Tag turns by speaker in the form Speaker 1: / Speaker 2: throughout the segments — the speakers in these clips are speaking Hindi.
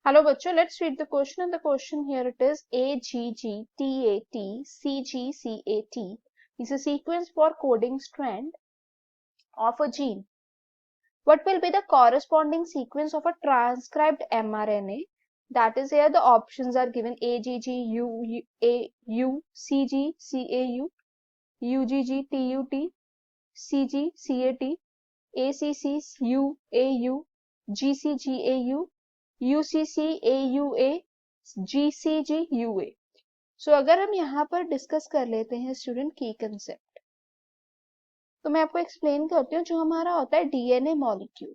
Speaker 1: Hello बच्चों, let's read the question and the question here it is AGGTATCGCAT is a sequence for coding strand of a gene. What will be the corresponding sequence of a transcribed mRNA? That is here the options are given AGGUAU, CGCAU, UGGTUT, CGCAT, ACCUAU, GCGAU, UCCAUA, GCGUA. सो अगर हम यहाँ पर डिस्कस कर लेते हैं स्टूडेंट की कंसेप्ट, तो मैं आपको एक्सप्लेन करती हूँ। जो हमारा होता है डीएनए मॉलिक्यूल,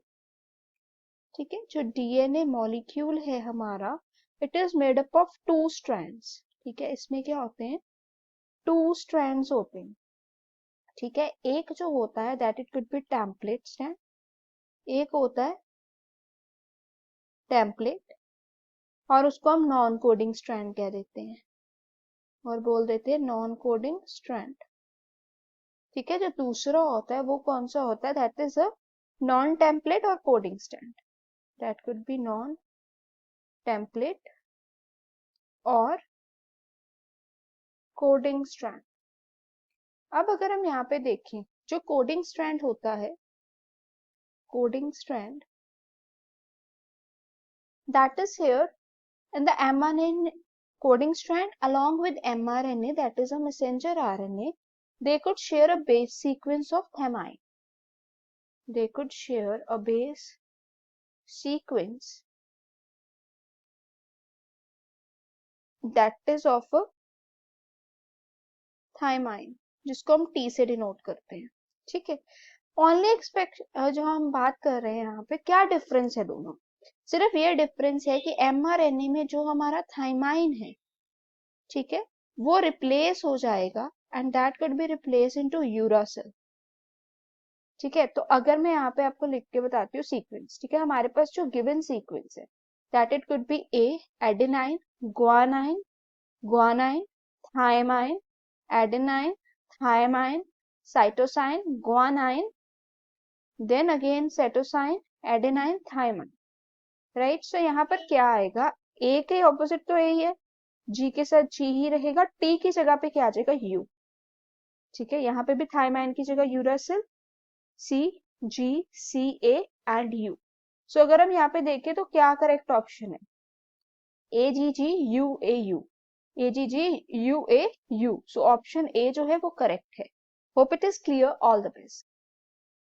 Speaker 1: ठीक है, जो डीएनए मॉलिक्यूल है हमारा, it is made up of two strands. ठीक है, इसमें क्या होते हैं, टू स्ट्रैंड्स होते हैं। ठीक है, एक जो होता है that it could B template strand, एक होता है टेम्पलेट और उसको हम नॉन कोडिंग स्ट्रैंड कह देते हैं और बोल देते हैं नॉन कोडिंग स्ट्रैंड। ठीक है, जो दूसरा होता है वो कौन सा होता है, that is a non template or coding strand, that could be non template or coding strand. अब अगर हम यहाँ पे देखें, जो कोडिंग स्ट्रैंड होता है, coding strand that is here in the mRNA coding strand along with mRNA, that is a messenger RNA, they could share a base sequence of thymine. They could share a base sequence that is of a thymine, जिसको हम T से डिनोट करते हैं। ठीक है, ओनली एक्सपेक्ट जो हम बात कर रहे हैं यहाँ पे, क्या डिफरेंस है दोनों, सिर्फ ये डिफरेंस है कि mRNA में जो हमारा थाइमाइन है, ठीक है, वो रिप्लेस हो जाएगा and that could be replace into uracil. ठीक है, तो अगर मैं यहाँ पे आपको लिख के बताती हूँ सीक्वेंस, ठीक है, हमारे पास जो गिवन सीक्वेंस है that it could be a adenine, guanine, guanine, thymine, adenine, thymine, cytosine, guanine, then again cytosine, adenine, thymine. Right, so यहाँ पर क्या आएगा, ए के ऑपोजिट तो ए ही है, जी के साथ जी ही रहेगा, टी की जगह पे क्या आ जाएगा, यू। ठीक है, यहाँ पे भी थायमाइन की जगह uracil, C, G, C, A and U. सो अगर हम यहाँ पे देखें तो क्या करेक्ट ऑप्शन है, AGGUAU, AGGUAU। So option A जो है वो करेक्ट है। Hope it is clear, all the best.